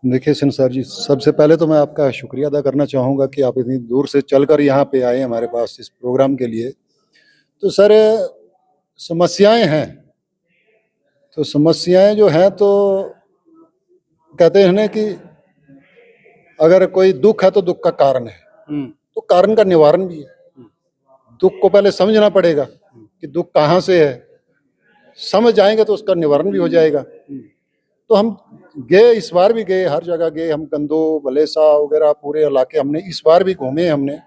देखिए संसार जी, सबसे पहले तो मैं आपका शुक्रिया अदा करना चाहूँगा कि आप इतनी दूर से चलकर यहाँ पे आए हमारे पास इस प्रोग्राम के लिए। तो सर, समस्याएँ हैं, तो समस्याएँ जो हैं तो कहते हैं ना कि अगर कोई दुःख है तो दुःख का कारण है, तो कारण का निवारण भी है। दुःख को पहले समझना पड़ेगा कि दुःख कहाँ से है, समझ जाएँगे तो उसका निवारण भी हो जाएगा। तो हम गए, इस बार भी गए, हर जगह गए हम, गंदो, भलेसा वगैरह पूरे इलाके हमने इस बार भी घूमे हमने।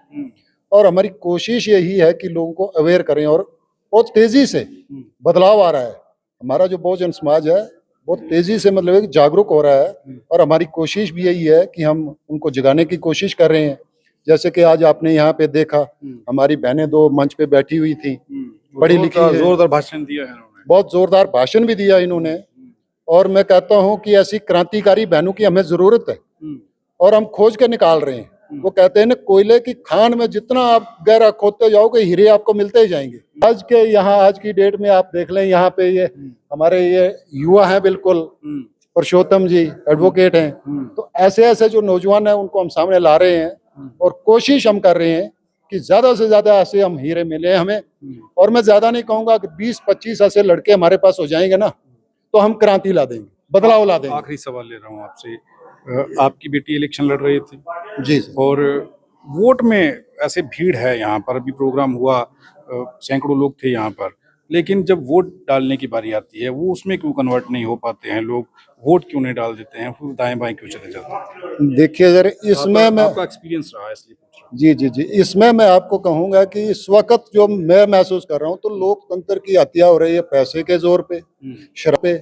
और हमारी कोशिश यही है कि लोगों को अवेयर करें और बहुत तेज़ी से बदलाव आ रहा है। हमारा जो बहुजन समाज है बहुत तेज़ी से मतलब है कि जागरूक हो रहा है और हमारी कोशिश भी यही है कि हम उनको जगाने की कोशिश कर रहे हैं। जैसे कि आज आपने यहाँ पे देखा, हमारी बहनें 2 मंच पे बैठी हुई थी, पढ़ी लिखी हैं, जोरदार भाषण दिया है इन्होंने, बहुत ज़ोरदार भाषण भी दिया इन्होंने। और मैं कहता हूँ कि ऐसी क्रांतिकारी बहनों की हमें ज़रूरत है और हम खोज के निकाल रहे हैं। वो कहते हैं ना, कोयले की खान में जितना आप गहरा खोदते जाओगे हीरे आपको मिलते ही जाएंगे। आज के यहाँ, आज की डेट में आप देख लें, यहाँ पे ये हमारे ये युवा हैं, बिल्कुल पुरुषोत्तम जी एडवोकेट हैं। तो ऐसे ऐसे जो नौजवान हैं उनको हम सामने ला रहे हैं और कोशिश हम कर रहे हैं कि ज़्यादा से ज़्यादा ऐसे हम हीरे मिले हमें। और मैं ज़्यादा नहीं कहूँगा कि 20-25 ऐसे लड़के हमारे पास हो जाएंगे ना, तो हम क्रांति ला देंगे, बदलाव ला देंगे। आखिरी सवाल ले रहा हूँ आपसे, आपकी बेटी इलेक्शन लड़ रही थी जी और वोट में ऐसे भीड़ है, यहाँ पर अभी प्रोग्राम हुआ, सैकड़ों लोग थे यहाँ पर, लेकिन जब वोट डालने की बारी आती है वो उसमें क्यों कन्वर्ट नहीं हो पाते हैं लोग, वोट क्यों नहीं डाल देते हैं, फिर दाएं बाएं क्यों चले जाते हैं? देखिए अगर इसमें मैं आपका एक्सपीरियंस रहा है इसलिए पूछ रहा हूँ। जी, इसमें मैं आपको कहूँगा कि इस वक़्त जो मैं महसूस कर रहा हूँ, तो लोकतंत्र की हत्या हो रही है पैसे के ज़ोर पे, शराब पे,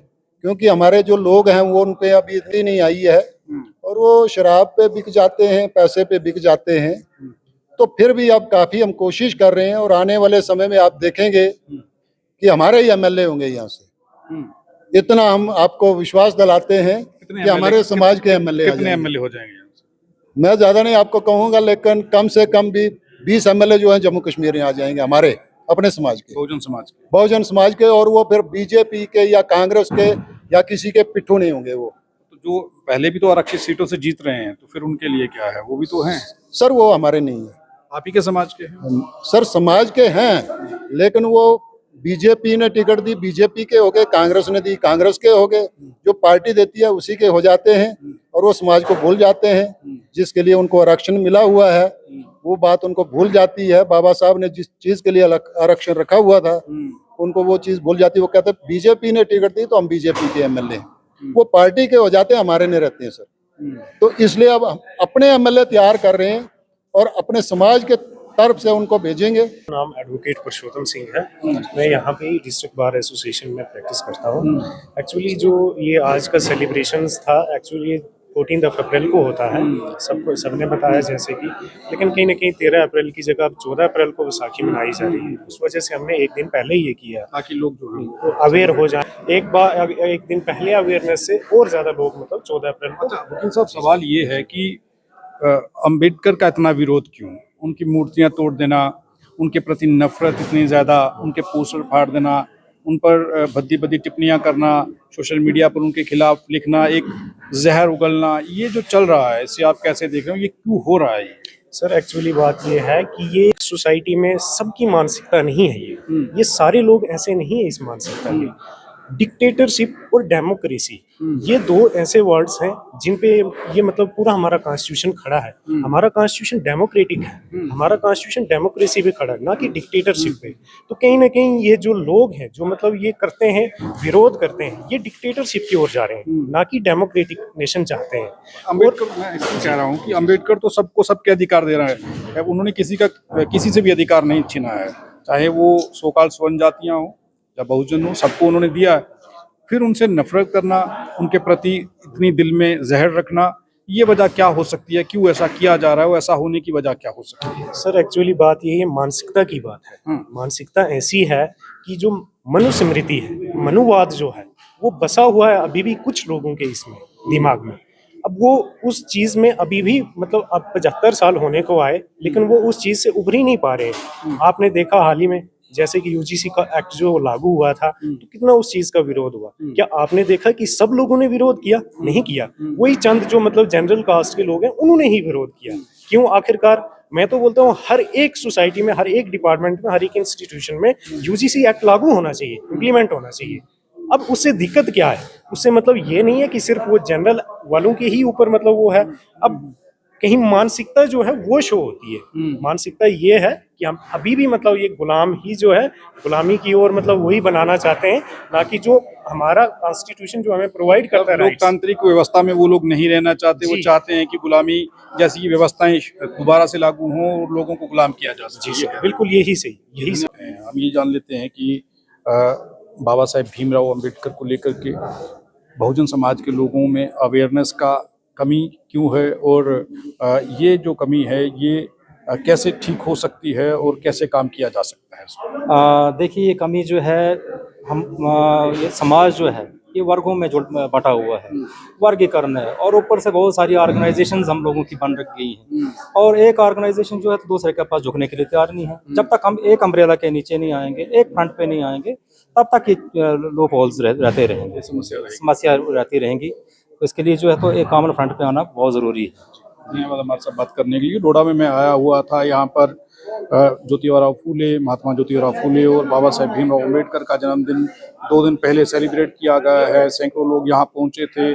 क्योंकि हमारे जो लोग हैं वो उन पे अभी इतनी नहीं आई है और वो शराब पे बिक जाते हैं, पैसे पे बिक जाते हैं। तो फिर भी अब काफ़ी हम कोशिश कर रहे हैं और आने वाले समय में आप देखेंगे कि हमारे ही एमएलए होंगे यहाँ से। इतना हम आपको विश्वास दिलाते हैं कि हमारे समाज के एमएलए आ कितने जाएंगे। एमएलए हो जाएंगे यहाँ से? मैं ज़्यादा नहीं आपको कहूँगा, लेकिन कम से कम भी 20 एमएलए जो हैं जम्मू कश्मीर में आ जाएंगे हमारे अपने समाज के, बहुजन समाज के। और वो फिर बीजेपी के या कांग्रेस के या किसी के पिट्ठू नहीं होंगे वो। तो जो पहले भी तो आरक्षित सीटों से जीत रहे हैं, तो फिर उनके लिए क्या है, वो भी तो हैं। सर वो हमारे नहीं है, आप ही के समाज के हैं। सर समाज के हैं, लेकिन वो बीजेपी ने टिकट दी, बीजेपी के हो गए, कांग्रेस ने दी, कांग्रेस के हो गए, जो पार्टी देती है उसी के हो जाते हैं और वो समाज को भूल जाते हैं। जिसके लिए उनको आरक्षण मिला हुआ है वो बात उनको भूल जाती है। बाबा साहब ने जिस चीज के लिए आरक्षण रखा हुआ था उनको वो चीज भूल जाती है। वो कहते हैं बीजेपी ने टिकट दी तो हम बीजेपी के एमएलए हैं, वो पार्टी के हो जाते हैं, हमारे नहीं रहते हैं सर। तो इसलिए अब हम अपने एमएलए तैयार कर रहे हैं और अपने समाज के तरफ से उनको भेजेंगे। नाम एडवोकेट पुरुषोत्तम सिंह है। मैं यहाँ पे डिस्ट्रिक्ट बार एसोसिएशन में प्रैक्टिस करता हूँ। एक्चुअली जो ये आज का सेलिब्रेशंस था, एक्चुअली 14 अप्रैल को होता है, सबको सबने बताया जैसे कि, लेकिन कहीं ना कहीं 13 अप्रैल की जगह अब 14 अप्रैल को बैसाखी मनाई जा रही है। उस वजह से हमने एक दिन पहले ही ये किया ताकि लोग जो है अवेयर हो जाए। एक दिन पहले अवेयरनेस से और ज़्यादा लोग मतलब 14 अप्रैल को। वकील साहब, सवाल ये है कि अंबेडकर का इतना विरोध क्यों, उनकी मूर्तियां तोड़ देना, उनके प्रति नफरत इतनी ज़्यादा, उनके पोस्टर फाड़ देना, उन पर भद्दी भद्दी टिप्पणियां करना, सोशल मीडिया पर उनके खिलाफ लिखना, एक जहर उगलना, ये जो चल रहा है इसे आप कैसे देख रहे हो, ये क्यों हो रहा है? सर एक्चुअली बात ये है कि ये सोसाइटी में सबकी मानसिकता नहीं है। ये सारे लोग ऐसे नहीं है इस मानसिकता के। डिक्टेटरशिप और डेमोक्रेसी, ये दो ऐसे वर्ड्स हैं जिन पे ये मतलब पूरा हमारा कॉन्स्टिट्यूशन खड़ा है। हमारा कॉन्स्टिट्यूशन डेमोक्रेटिक है, हमारा कॉन्स्टिट्यूशन डेमोक्रेसी पे खड़ा है, ना कि डिक्टेटरशिप पे। तो कहीं ना कहीं ये जो लोग हैं जो मतलब ये करते हैं, विरोध करते हैं, ये डिक्टेटरशिप की ओर जा रहे हैं, ना कि डेमोक्रेटिक नेशन चाहते हैं। अम्बेडकर, मैं इसलिए कह रहा हूँ कि अम्बेडकर तो सबको सबके अधिकार दे रहा है, उन्होंने किसी से भी अधिकार नहीं छीना है, चाहे वो सोकाल स्वर्ण जातियाँ हो या बहुजन हो, सबको उन्होंने दिया है। फिर उनसे नफरत करना, उनके प्रति इतनी दिल में जहर रखना, ये वजह क्या हो सकती है, क्यों ऐसा किया जा रहा है, ऐसा होने की वजह क्या हो सकती है? सर एक्चुअली बात यही है, मानसिकता की बात है। मानसिकता ऐसी है कि जो मनुस्मृति है, मनुवाद जो है, वो बसा हुआ है अभी भी कुछ लोगों के इसमें दिमाग में। अब वो उस चीज में अभी भी मतलब अब 75 साल होने को आए, लेकिन वो उस चीज से उभर ही नहीं पा रहे हैं। आपने देखा हाल ही में जैसे कि यूजीसी का एक्ट जो लागू हुआ था, तो कितना उस चीज का विरोध हुआ। क्या आपने देखा कि सब लोगों ने विरोध किया? नहीं किया। वही चंद जो मतलब जनरल कास्ट के लोग हैं उन्होंने ही विरोध किया। क्यों? आखिरकार मैं तो बोलता हूँ हर एक सोसाइटी में, हर एक डिपार्टमेंट में, हर एक इंस्टीट्यूशन में यूजीसी एक्ट लागू होना चाहिए, इम्प्लीमेंट होना चाहिए। अब उससे दिक्कत क्या है? उससे मतलब ये नहीं है कि सिर्फ वो जनरल वालों के ही ऊपर मतलब वो है। अब कहीं मानसिकता जो है वो शो होती है। मानसिकता ये है कि हम अभी भी मतलब ये गुलाम ही जो है, गुलामी की ओर मतलब वही बनाना चाहते हैं, ना कि जो हमारा कॉन्स्टिट्यूशन जो हमें प्रोवाइड करता है राइट्स। लोकतांत्रिक व्यवस्था में वो लोग नहीं रहना चाहते, वो जी। चाहते हैं कि गुलामी जैसी व्यवस्थाएं दोबारा से लागू हों और लोगों को गुलाम किया जा सके। जी सर, बिल्कुल यही सही, यही सही। हम ये जान लेते हैं कि बाबा साहेब भीमराव अंबेडकर को लेकर के बहुजन समाज के लोगों में अवेयरनेस का कमी क्यों है, और ये जो कमी है ये कैसे ठीक हो सकती है और कैसे काम किया जा सकता है इस पर? देखिए, ये कमी जो है, हम ये समाज जो है ये वर्गों में बटा हुआ है, वर्गीकरण है, और ऊपर से बहुत सारी ऑर्गेनाइजेशंस हम लोगों की बन रख गई हैं, और एक ऑर्गेनाइजेशन जो है तो दूसरे के पास झुकने के लिए तैयार नहीं है। जब तक हम एक अम्ब्रेला के नीचे नहीं आएंगे, एक फ्रंट पे नहीं आएंगे, तब तक ये लूप होल्स रहते रहेंगे, समस्या रहती रहेंगी। तो इसके लिए जो है तो एक कॉमन फ्रंट पे आना बहुत ज़रूरी है। धन्यवाद हमारे साथ बात करने के लिए। डोडा में मैं आया हुआ था, यहाँ पर ज्योतिराव फूले, महात्मा ज्योतिराव फूले और बाबा साहेब भीमराव अम्बेडकर का जन्मदिन 2 दिन पहले सेलिब्रेट किया गया है। सैकड़ों लोग यहाँ पहुँचे थे।